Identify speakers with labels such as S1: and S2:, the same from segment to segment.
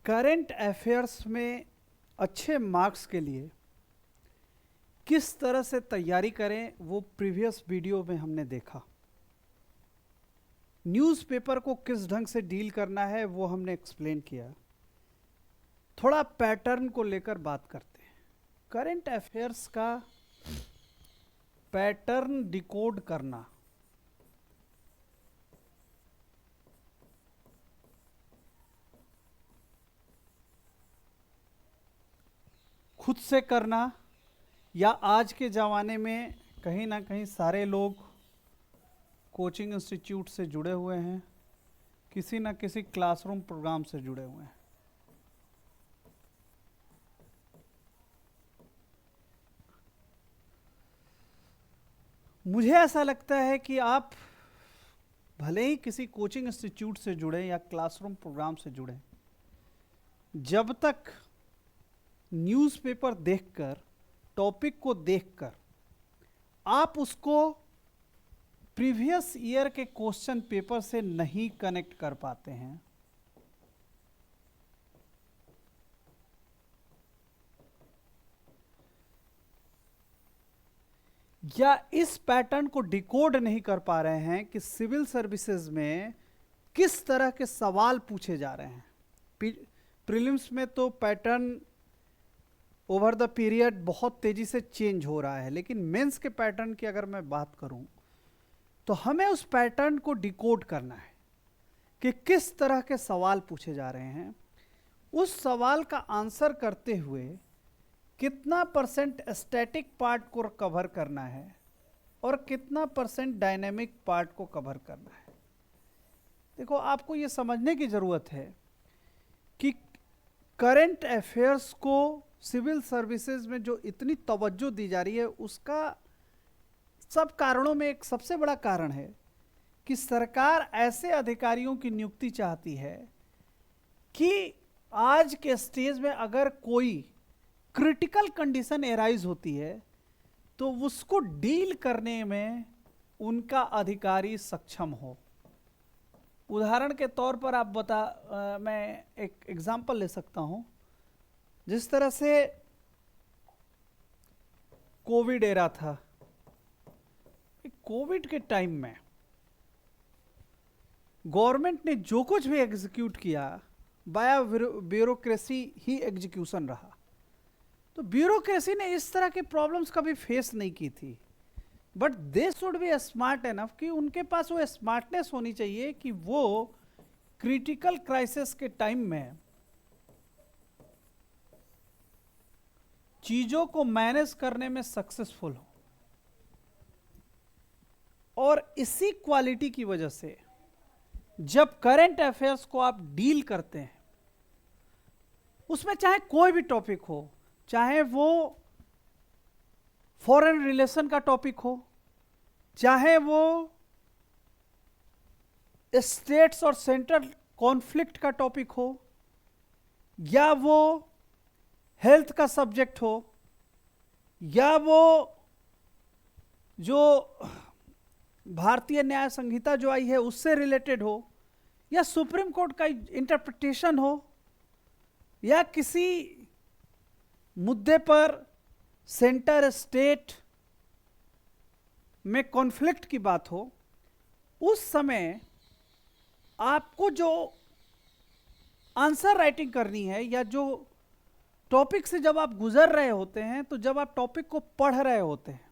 S1: Current affairs में अच्छे marks के लिए किस तरह से तैयारी करें वो प्रीवियस वीडियो में हमने देखा। न्यूज़पेपर को किस ढंग से डील करना है वो हमने एक्सप्लेन किया। थोड़ा पैटर्न को लेकर बात करते हैं। करंट अफेयर्स का पैटर्न डिकोड करना खुद से करना या आज के ज़माने में कहीं ना कहीं सारे लोग कोचिंग इंस्टीट्यूट से जुड़े हुए हैं, किसी न किसी क्लासरूम प्रोग्राम से जुड़े हुए हैं। मुझे ऐसा लगता है कि आप भले ही किसी कोचिंग इंस्टीट्यूट से जुड़े या क्लासरूम प्रोग्राम से जुड़े, जब तक न्यूज़पेपर देखकर, टॉपिक को देखकर आप उसको प्रीवियस ईयर के क्वेश्चन पेपर से नहीं कनेक्ट कर पाते हैं, या इस पैटर्न को डिकोड नहीं कर पा रहे हैं कि सिविल सर्विसेज में किस तरह के सवाल पूछे जा रहे हैं। प्रीलिम्स में तो पैटर्न ओवर द पीरियड बहुत तेजी से चेंज हो रहा है, लेकिन मेंस के पैटर्न की अगर मैं बात करूं तो हमें उस पैटर्न को डिकोड करना है कि किस तरह के सवाल पूछे जा रहे हैं। उस सवाल का आंसर करते हुए कितना परसेंट स्टैटिक पार्ट को कवर करना है और कितना परसेंट डायनेमिक पार्ट को कवर करना है। देखो, आपको ये समझने की ज़रूरत है कि करंट अफेयर्स को सिविल सर्विसेज में जो इतनी तवज्जो दी जा रही है, उसका सब कारणों में एक सबसे बड़ा कारण है कि सरकार ऐसे अधिकारियों की नियुक्ति चाहती है कि आज के स्टेज में अगर कोई क्रिटिकल कंडीशन एराइज होती है तो उसको डील करने में उनका अधिकारी सक्षम हो। उदाहरण के तौर पर आप मैं एक एग्जांपल ले सकता हूं। जिस तरह से कोविड एरा था, कोविड के टाइम में गवर्नमेंट ने जो कुछ भी एग्जीक्यूट किया, बाया ब्यूरोक्रेसी ही एग्जीक्यूशन रहा। तो ब्यूरोक्रेसी ने इस तरह के प्रॉब्लम्स कभी फेस नहीं की थी, but they should be smart enough कि उनके पास वो स्मार्टनेस होनी चाहिए कि वो क्रिटिकल क्राइसिस के टाइम में चीजों को मैनेज करने में सक्सेसफुल हो। और इसी क्वालिटी की वजह से जब करंट अफेयर्स को आप डील करते हैं, उसमें चाहे कोई भी टॉपिक हो, चाहे वो फॉरेन रिलेशन का टॉपिक हो, चाहे वो स्टेट्स और सेंट्रल कॉन्फ्लिक्ट का टॉपिक हो, या वो हेल्थ का सब्जेक्ट हो, या वो जो भारतीय न्याय संहिता जो आई है उससे रिलेटेड हो, या सुप्रीम कोर्ट का इंटरप्रिटेशन हो, या किसी मुद्दे पर सेंटर स्टेट में कॉन्फ्लिक्ट की बात हो, उस समय आपको जो आंसर राइटिंग करनी है या जो टॉपिक से जब आप गुजर रहे होते हैं, तो जब आप टॉपिक को पढ़ रहे होते हैं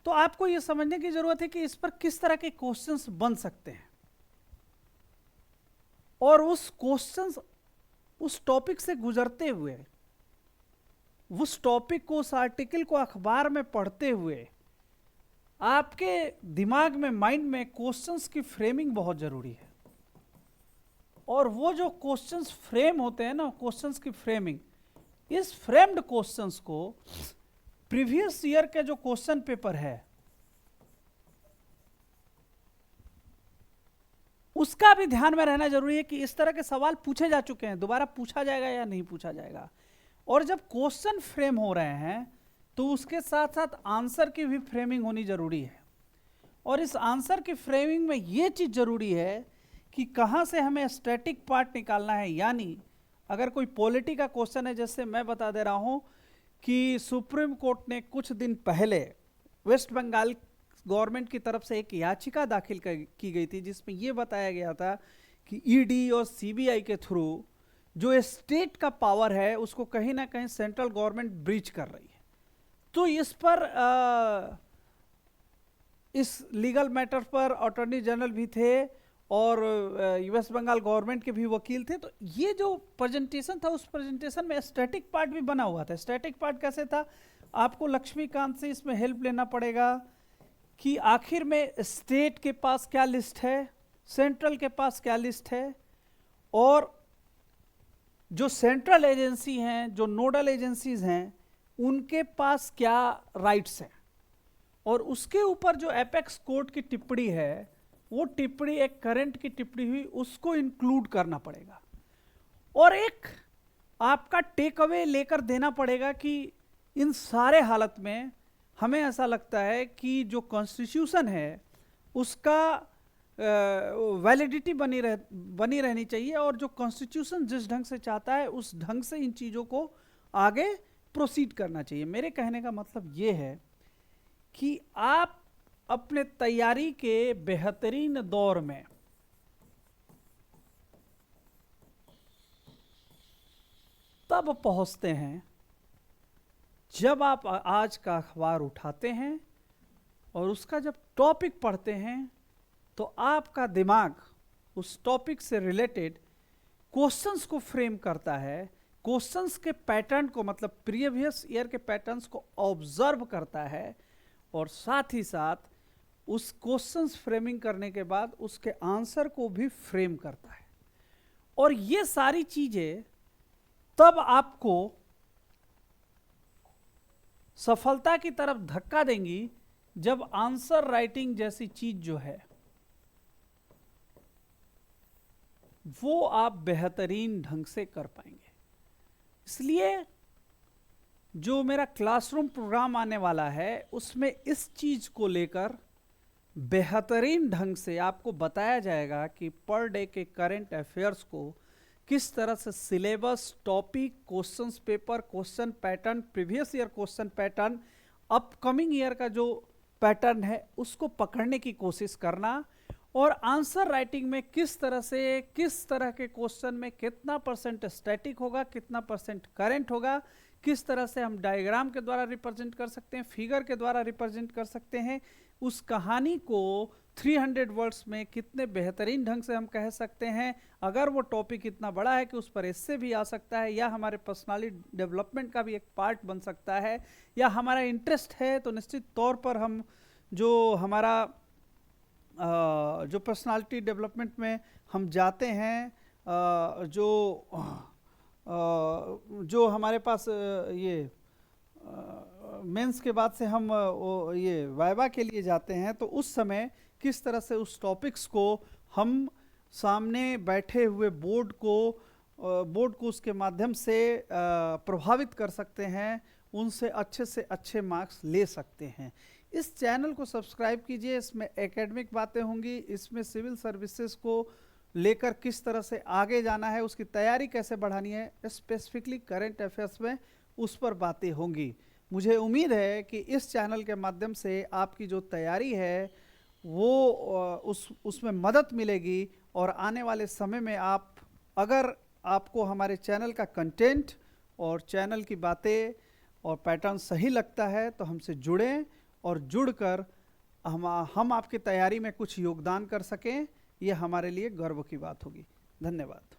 S1: तो आपको यह समझने की जरूरत है कि इस पर किस तरह के क्वेश्चंस बन सकते हैं, और उस क्वेश्चंस, उस टॉपिक से गुजरते हुए, उस टॉपिक को, उस आर्टिकल को अखबार में पढ़ते हुए आपके दिमाग में, माइंड में क्वेश्चंस की फ्रेमिंग बहुत जरूरी है। और वो जो क्वेश्चंस फ्रेम होते हैं ना, क्वेश्चंस की फ्रेमिंग, इस फ्रेम्ड क्वेश्चंस को प्रीवियस ईयर के जो क्वेश्चन पेपर है उसका भी ध्यान में रहना जरूरी है कि इस तरह के सवाल पूछे जा चुके हैं, दोबारा पूछा जाएगा या नहीं पूछा जाएगा। और जब क्वेश्चन फ्रेम हो रहे हैं तो उसके साथ साथ आंसर की भी फ्रेमिंग होनी जरूरी है। और इस आंसर की फ्रेमिंग में यह चीज जरूरी है कि कहाँ से हमें स्टैटिक पार्ट निकालना है। यानी अगर कोई पॉलिटी का क्वेश्चन है, जैसे मैं बता दे रहा हूँ कि सुप्रीम कोर्ट ने कुछ दिन पहले वेस्ट बंगाल गवर्नमेंट की तरफ से एक याचिका दाखिल की गई थी, जिसमें यह बताया गया था कि ईडी और सीबीआई के थ्रू जो स्टेट का पावर है उसको कहीं ना कहीं सेंट्रल गवर्नमेंट ब्रीच कर रही है। तो इस पर इस लीगल मैटर पर अटॉर्नी जनरल भी थे और वेस्ट बंगाल गवर्नमेंट के भी वकील थे। तो ये जो प्रेजेंटेशन था, उस प्रेजेंटेशन में स्टैटिक पार्ट भी बना हुआ था। स्टैटिक पार्ट कैसे था, आपको लक्ष्मीकांत से इसमें हेल्प लेना पड़ेगा कि आखिर में स्टेट के पास क्या लिस्ट है, सेंट्रल के पास क्या लिस्ट है, और जो सेंट्रल एजेंसी हैं, जो नोडल एजेंसीज हैं, उनके पास क्या राइट्स हैं, और उसके ऊपर जो एपेक्स कोर्ट की टिप्पणी है, वो टिप्पणी एक करंट की टिप्पणी हुई, उसको इंक्लूड करना पड़ेगा। और एक आपका टेक अवे लेकर देना पड़ेगा कि इन सारे हालत में हमें ऐसा लगता है कि जो कॉन्स्टिट्यूशन है उसका वैलिडिटी बनी रहनी चाहिए, और जो कॉन्स्टिट्यूशन जिस ढंग से चाहता है उस ढंग से इन चीज़ों को आगे प्रोसीड करना चाहिए। मेरे कहने का मतलब ये है कि आप अपने तैयारी के बेहतरीन दौर में तब पहुंचते हैं जब आप आज का अखबार उठाते हैं और उसका जब टॉपिक पढ़ते हैं तो आपका दिमाग उस टॉपिक से रिलेटेड क्वेश्चंस को फ्रेम करता है, क्वेश्चंस के पैटर्न को, मतलब प्रीवियस ईयर के पैटर्न्स को ऑब्जर्व करता है, और साथ ही साथ उस क्वेश्चंस फ्रेमिंग करने के बाद उसके आंसर को भी फ्रेम करता है। और ये सारी चीजें तब आपको सफलता की तरफ धक्का देंगी जब आंसर राइटिंग जैसी चीज जो है वो आप बेहतरीन ढंग से कर पाएंगे। इसलिए जो मेरा क्लासरूम प्रोग्राम आने वाला है उसमें इस चीज को लेकर बेहतरीन ढंग से आपको बताया जाएगा कि पर डे के करंट अफेयर्स को किस तरह से syllabus, topic, questions paper, question pattern, previous year question pattern, upcoming year का जो पैटर्न है उसको पकड़ने की कोशिश करना, और आंसर राइटिंग में किस तरह से, किस तरह के क्वेश्चन में कितना परसेंट स्टैटिक होगा, कितना परसेंट करंट होगा, किस तरह से हम डायग्राम के द्वारा रिप्रेजेंट कर सकते हैं, फिगर के द्वारा रिप्रेजेंट कर सकते हैं, उस कहानी को 300 वर्ड्स में कितने बेहतरीन ढंग से हम कह सकते हैं। अगर वो टॉपिक इतना बड़ा है कि उस पर एस्से भी आ सकता है, या हमारे पर्सनालिटी डेवलपमेंट का भी एक पार्ट बन सकता है, या हमारा इंटरेस्ट है तो निश्चित तौर पर हम जो हमारा जो पर्सनालिटी डेवलपमेंट में हम जाते हैं, जो हमारे पास ये मेंस के बाद से हम ये वाइवा के लिए जाते हैं, तो उस समय किस तरह से उस टॉपिक्स को हम सामने बैठे हुए बोर्ड को उसके माध्यम से प्रभावित कर सकते हैं, उनसे अच्छे से अच्छे मार्क्स ले सकते हैं। इस चैनल को सब्सक्राइब कीजिए, इसमें एकेडमिक बातें होंगी, इसमें सिविल सर्विसेज को लेकर किस तरह से आगे जाना है, उसकी तैयारी कैसे बढ़ानी है, स्पेसिफिकली करंट अफेयर्स में उस पर बातें होंगी। मुझे उम्मीद है कि इस चैनल के माध्यम से आपकी जो तैयारी है वो उसमें मदद मिलेगी, और आने वाले समय में अगर आपको हमारे चैनल का कंटेंट और चैनल की बातें और पैटर्न सही लगता है तो हमसे जुड़ें, और जुड़कर हम आपकी तैयारी में कुछ योगदान कर सकें, ये हमारे लिए गर्व की बात होगी। धन्यवाद।